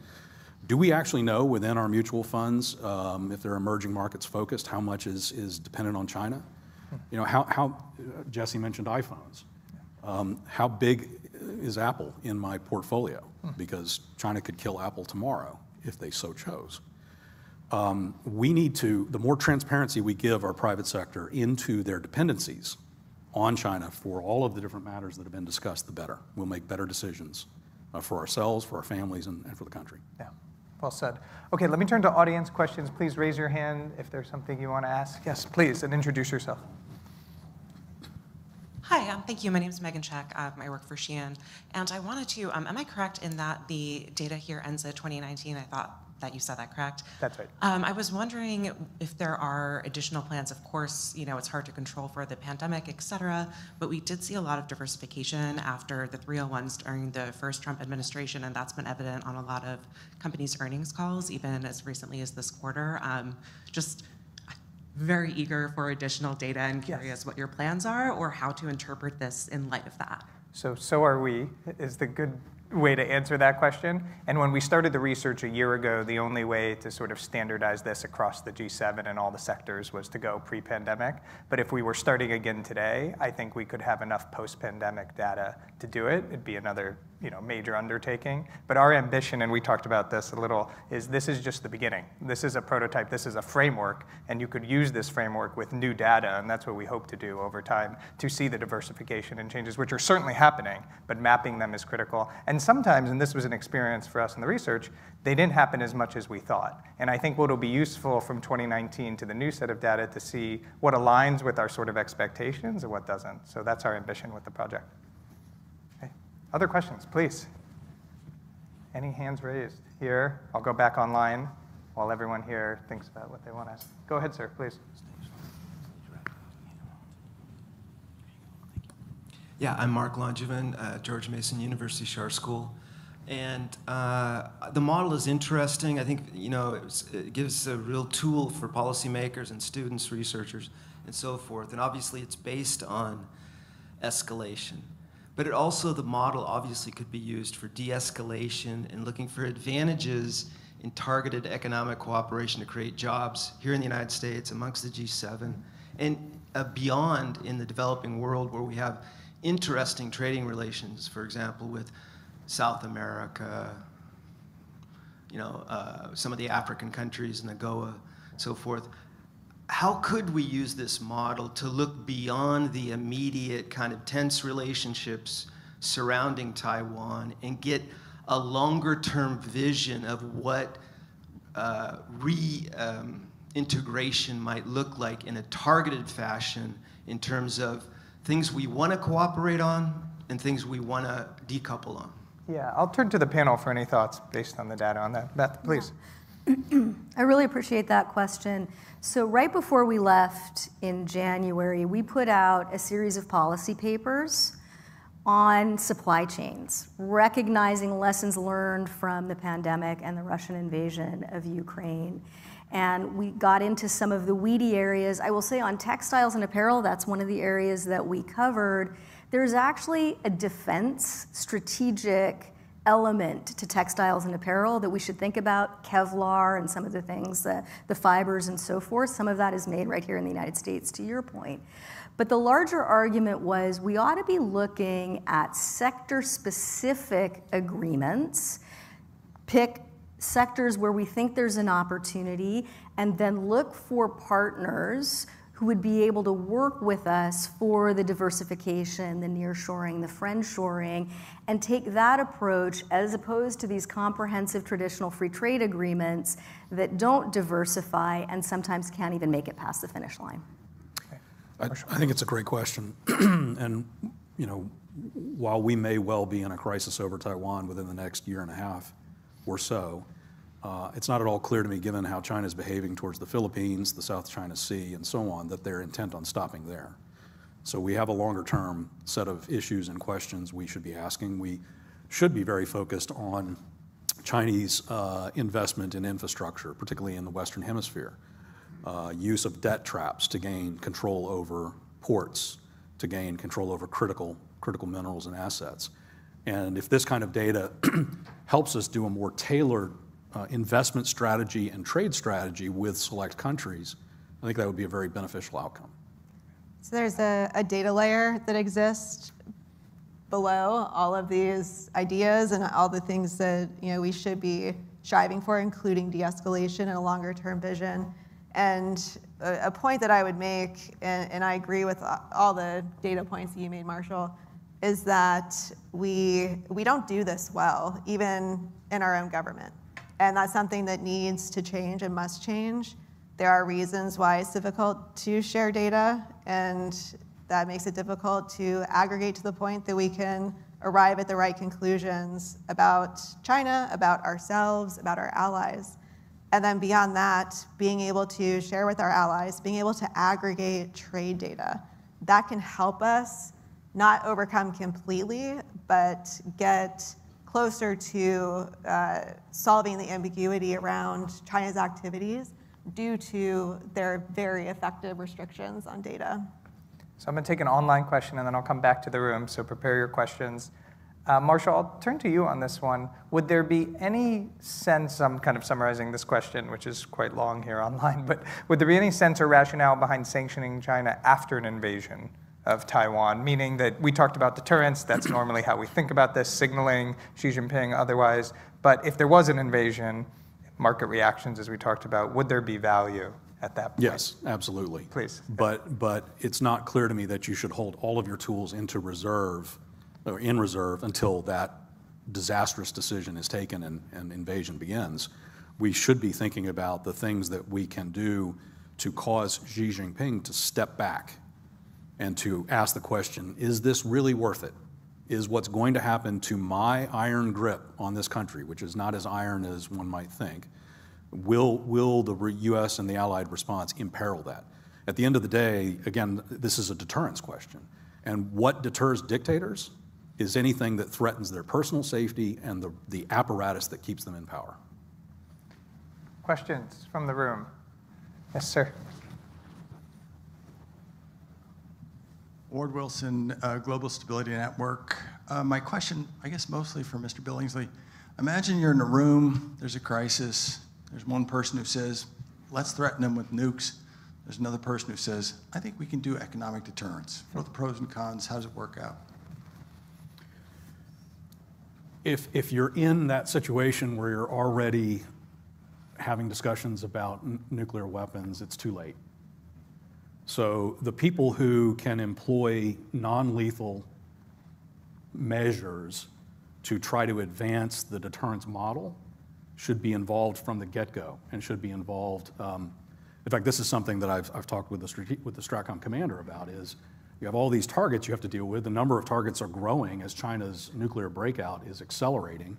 Do we actually know within our mutual funds, if they're emerging markets focused, how much is dependent on China? You know, how Jesse mentioned iPhones. How big is Apple in my portfolio? Because China could kill Apple tomorrow if they so chose. We need to, the more transparency we give our private sector into their dependencies on China for all of the different matters that have been discussed, the better. We'll make better decisions for ourselves, for our families, and for the country. Yeah, well said. Okay, let me turn to audience questions. Please raise your hand if there's something you want to ask. Yes, please, and introduce yourself. Hi, thank you. My name is Megan Check. I work for Shein. And I wanted to, am I correct in that the data here ends at 2019? I thought that you said that, correct? That's right. I was wondering if there are additional plans. Of course, you know, it's hard to control for the pandemic, et cetera, but we did see a lot of diversification after the 301s during the first Trump administration, and that's been evident on a lot of companies' earnings calls, even as recently as this quarter. Just very eager for additional data and curious what your plans are or how to interpret this in light of that. So are we, is the good way to answer that question. And when we started the research a year ago, the only way to sort of standardize this across the G7 and all the sectors was to go pre-pandemic. But if we were starting again today, I think we could have enough post-pandemic data to do it. It'd be another major undertaking. But our ambition, and we talked about this a little, is this is just the beginning. This is a prototype, this is a framework, and you could use this framework with new data, and that's what we hope to do over time, to see the diversification and changes, which are certainly happening, but mapping them is critical. And sometimes, and this was an experience for us in the research, they didn't happen as much as we thought. And I think what'll be useful from 2019 to the new set of data to see what aligns with our sort of expectations and what doesn't. So that's our ambition with the project. Okay. Other questions, please? Any hands raised here? I'll go back online while everyone here thinks about what they want to ask. Go ahead, sir, please. Yeah, I'm Mark Langevin at George Mason University Schar School. And the model is interesting. I think it gives a real tool for policymakers and students, researchers, and so forth. And obviously it's based on escalation. But it also, the model obviously could be used for de-escalation and looking for advantages in targeted economic cooperation to create jobs here in the United States, amongst the G7, and beyond in the developing world where we have interesting trading relations, for example, with South America, some of the African countries, NAGOA, so forth. How could we use this model to look beyond the immediate kind of tense relationships surrounding Taiwan and get a longer-term vision of what reintegration might look like in a targeted fashion in terms of things we want to cooperate on and things we want to decouple on? Yeah, I'll turn to the panel for any thoughts based on the data on that. Beth, please. I really appreciate that question. So right before we left in January, we put out a series of policy papers on supply chains, recognizing lessons learned from the pandemic and the Russian invasion of Ukraine. And we got into some of the weedy areas. I will say on textiles and apparel, that's one of the areas that we covered. There's actually a defense strategic element to textiles and apparel that we should think about, Kevlar and some of the things, the fibers and so forth. Some of that is made right here in the United States, to your point. But the larger argument was we ought to be looking at sector-specific agreements, pick sectors where we think there's an opportunity, and then look for partners who would be able to work with us for the diversification, the nearshoring, the friendshoring, and take that approach as opposed to these comprehensive traditional free trade agreements that don't diversify and sometimes can't even make it past the finish line. I think it's a great question. And, you know, while we may well be in a crisis over Taiwan within the next year and a half or so, it's not at all clear to me, given how China is behaving towards the Philippines, the South China Sea, and so on, that they're intent on stopping there. So we have a longer-term set of issues and questions we should be asking. We should be very focused on Chinese investment in infrastructure, particularly in the Western Hemisphere. Use of debt traps to gain control over ports, to gain control over critical minerals and assets. And if this kind of data helps us do a more tailored investment strategy and trade strategy with select countries, I think that would be a very beneficial outcome. So there's a data layer that exists below all of these ideas and all the things that we should be striving for, including de-escalation and a longer-term vision. And a point that I would make, and I agree with all the data points that you made, Marshall, is that we don't do this well, even in our own government. And that's something that needs to change and must change. There are reasons why it's difficult to share data, and that makes it difficult to aggregate to the point that we can arrive at the right conclusions about China, about ourselves, about our allies. And then beyond that, being able to share with our allies, being able to aggregate trade data, that can help us not overcome completely, but get closer to solving the ambiguity around China's activities due to their very effective restrictions on data. So I'm going to take an online question, and then I'll come back to the room, so prepare your questions. Marshall, I'll turn to you on this one. Would there be any sense, I'm kind of summarizing this question, which is quite long here online, but would there be any sense or rationale behind sanctioning China after an invasion of Taiwan, meaning that we talked about deterrence, that's normally how we think about this, signaling, Xi Jinping, otherwise, but if there was an invasion, market reactions as we talked about, would there be value at that point? Yes, absolutely. Please. But it's not clear to me that you should hold all of your tools into reserve, or in reserve, until that disastrous decision is taken and invasion begins. We should be thinking about the things that we can do to cause Xi Jinping to step back and to ask the question, is this really worth it? Is what's going to happen to my iron grip on this country, which is not as iron as one might think, will the U.S. and the Allied response imperil that? At the end of the day, again, this is a deterrence question. And what deters dictators is anything that threatens their personal safety and the apparatus that keeps them in power. Questions from the room? Yes, sir. Ward Wilson, Global Stability Network. My question, I guess mostly for Mr. Billingsley. Imagine you're in a room, there's a crisis, there's one person who says, let's threaten them with nukes. There's another person who says, I think we can do economic deterrence. What are the pros and cons? How does it work out? If you're in that situation where you're already having discussions about nuclear weapons, it's too late. So the people who can employ non-lethal measures to try to advance the deterrence model should be involved from the get-go and should be involved. In fact, this is something that I've talked with the STRATCOM commander about, is you have all these targets you have to deal with. The number of targets are growing as China's nuclear breakout is accelerating.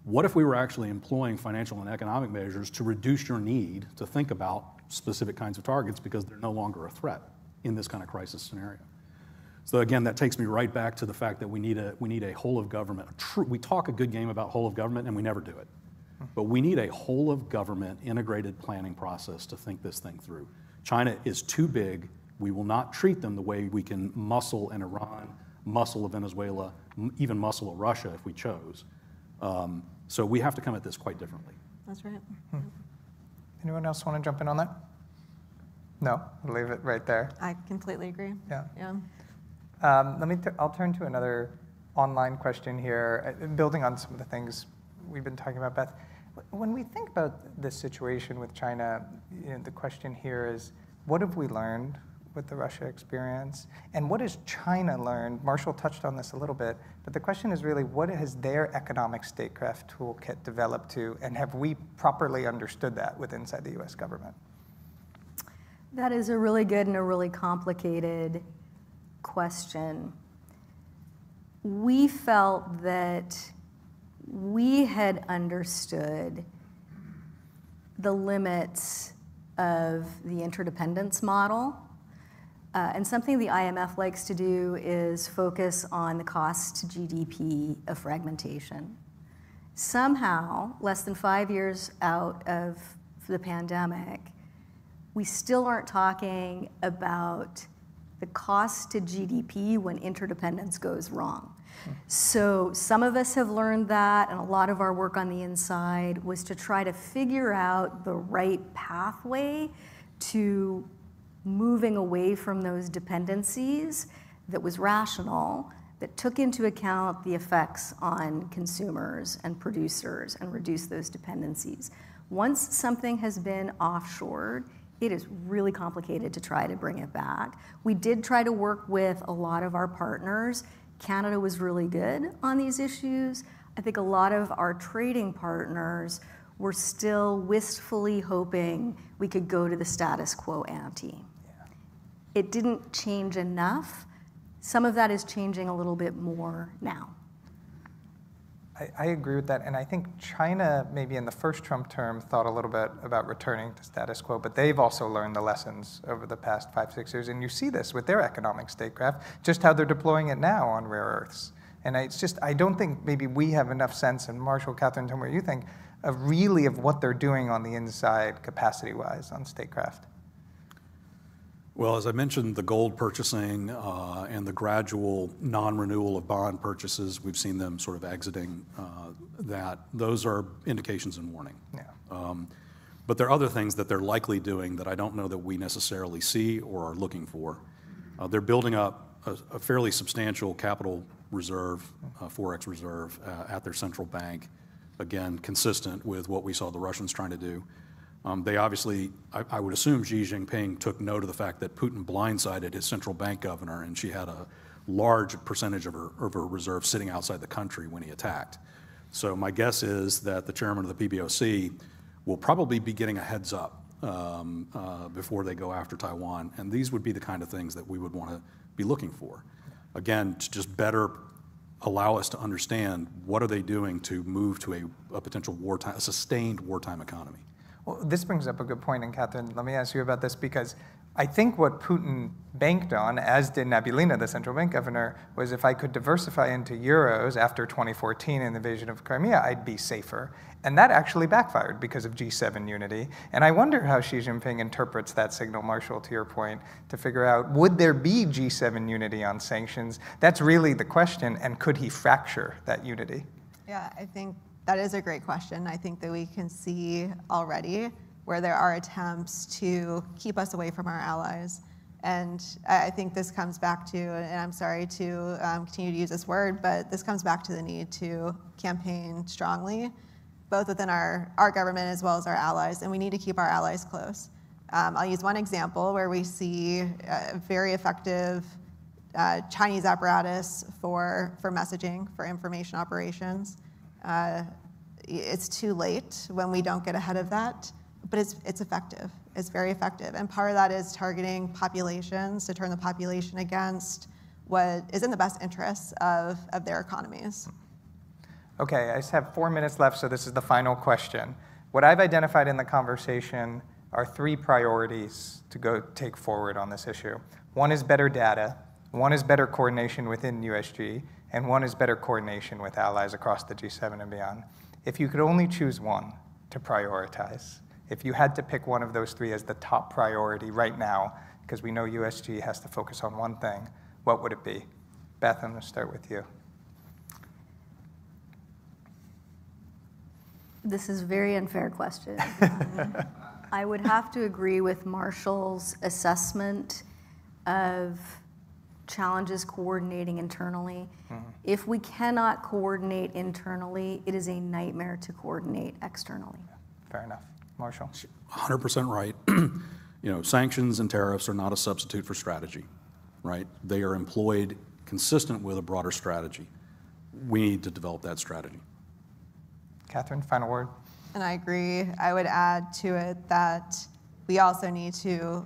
What if we were actually employing financial and economic measures to reduce your need to think about specific kinds of targets because they're no longer a threat in this kind of crisis scenario? So again, that takes me right back to the fact that we need a whole of government. We talk a good game about whole of government and we never do it. But we need a whole of government integrated planning process to think this thing through. China is too big. We will not treat them the way we can muscle in Iran, muscle of Venezuela, even muscle of Russia if we chose. So we have to come at this quite differently. That's right. Anyone else want to jump in on that? No, I'll leave it right there. I completely agree. Yeah. Yeah. I'll turn to another online question here, building on some of the things we've been talking about, Beth. When we think about this situation with China, the question here is, what have we learned with the Russia experience? And what has China learned? Marshall touched on this a little bit, but the question is really, what has their economic statecraft toolkit developed to, and have we properly understood that inside the US government? That is a really good and a really complicated question. We felt that we had understood the limits of the interdependence model. And something the IMF likes to do is focus on the cost to GDP of fragmentation. Somehow, less than 5 years out of the pandemic, we still aren't talking about the cost to GDP when interdependence goes wrong. So some of us have learned that, and a lot of our work on the inside was to try to figure out the right pathway to moving away from those dependencies that was rational, that took into account the effects on consumers and producers and reduce those dependencies. Once something has been offshored, it is really complicated to try to bring it back. We did try to work with a lot of our partners. Canada was really good on these issues. I think a lot of our trading partners were still wistfully hoping we could go to the status quo ante. Yeah. It didn't change enough. Some of that is changing a little bit more now. I agree with that, and I think China, maybe in the first Trump term, thought a little bit about returning to status quo, but they've also learned the lessons over the past 5-6 years, and you see this with their economic statecraft, just how they're deploying it now on rare earths. And it's just, I don't think maybe we have enough sense, and Marshall, Catherine, tell me what you think, of what they're doing on the inside capacity-wise on statecraft. Well, as I mentioned, the gold purchasing and the gradual non-renewal of bond purchases, we've seen them sort of exiting that. Those are indications and warning. Yeah. But there are other things that they're likely doing that I don't know that we necessarily see or are looking for. They're building up a fairly substantial capital reserve, Forex reserve, at their central bank, again, consistent with what we saw the Russians trying to do. They obviously, I would assume Xi Jinping took note of the fact that Putin blindsided his central bank governor, and she had a large percentage of her reserve sitting outside the country when he attacked. So my guess is that the chairman of the PBOC will probably be getting a heads up before they go after Taiwan, and these would be the kind of things that we would want to be looking for. Again, to just better allow us to understand what are they doing to move to a potential wartime, a sustained wartime economy. Well, this brings up a good point, and Catherine, let me ask you about this, because I think what Putin banked on, as did Nabiullina, the central bank governor, was if I could diversify into euros after 2014 and the invasion of Crimea, I'd be safer. And that actually backfired because of G7 unity. And I wonder how Xi Jinping interprets that signal, Marshall, to your point, to figure out, would there be G7 unity on sanctions? That's really the question, and could he fracture that unity? Yeah, I think that is a great question. I think that we can see already where there are attempts to keep us away from our allies. And I think this comes back to, and I'm sorry to continue to use this word, but this comes back to the need to campaign strongly, both within our government as well as our allies, and we need to keep our allies close. I'll use one example where we see a very effective Chinese apparatus for messaging, for information operations. It's too late when we don't get ahead of that, but it's effective. It's very effective. And part of that is targeting populations to turn the population against what is in the best interests of their economies. Okay, I just have 4 minutes left, so this is the final question. What I've identified in the conversation are 3 priorities to go take forward on this issue. One is better data, one is better coordination within USG, and one is better coordination with allies across the G7 and beyond. If you could only choose one to prioritize, if you had to pick one of those 3 as the top priority right now, because we know USG has to focus on one thing, what would it be? Beth, I'm going to start with you. This is a very unfair question. I would have to agree with Marshall's assessment of challenges coordinating internally. If we cannot coordinate internally, it is a nightmare to coordinate externally. Fair enough. Marshall? 100% right. Sanctions and tariffs are not a substitute for strategy, right? They are employed consistent with a broader strategy. We need to develop that strategy. Catherine, final word? And I agree. I would add to it that we also need to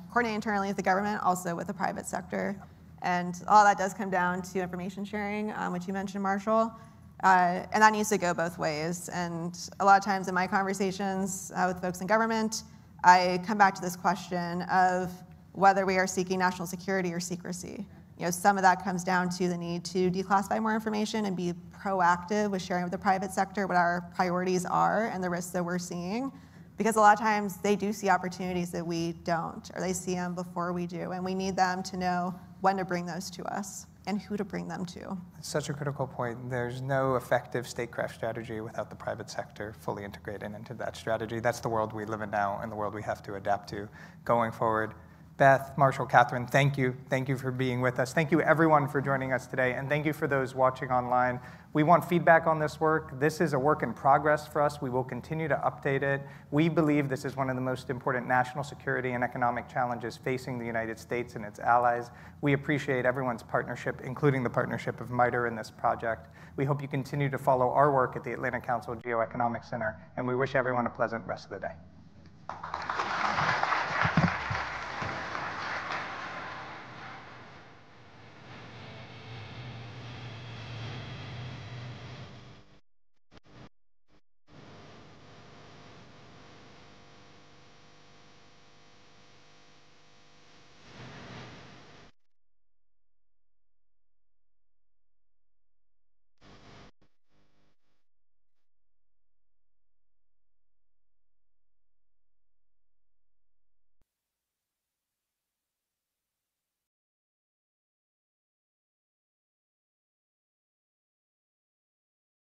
coordinate internally with the government, also with the private sector. And all that does come down to information sharing, which you mentioned, Marshall. And that needs to go both ways. And a lot of times in my conversations with folks in government, I come back to this question of whether we are seeking national security or secrecy. Some of that comes down to the need to declassify more information and be proactive with sharing with the private sector what our priorities are and the risks that we're seeing. Because a lot of times they do see opportunities that we don't, or they see them before we do. And we need them to know when to bring those to us and who to bring them to. It's such a critical point. There's no effective statecraft strategy without the private sector fully integrated into that strategy. That's the world we live in now and the world we have to adapt to going forward. Beth, Marshall, Catherine, thank you. Thank you for being with us. Thank you, everyone, for joining us today. And thank you for those watching online. We want feedback on this work. This is a work in progress for us. We will continue to update it. We believe this is one of the most important national security and economic challenges facing the United States and its allies. We appreciate everyone's partnership, including the partnership of MITER in this project. We hope you continue to follow our work at the Atlantic Council Geoeconomic Center, and we wish everyone a pleasant rest of the day.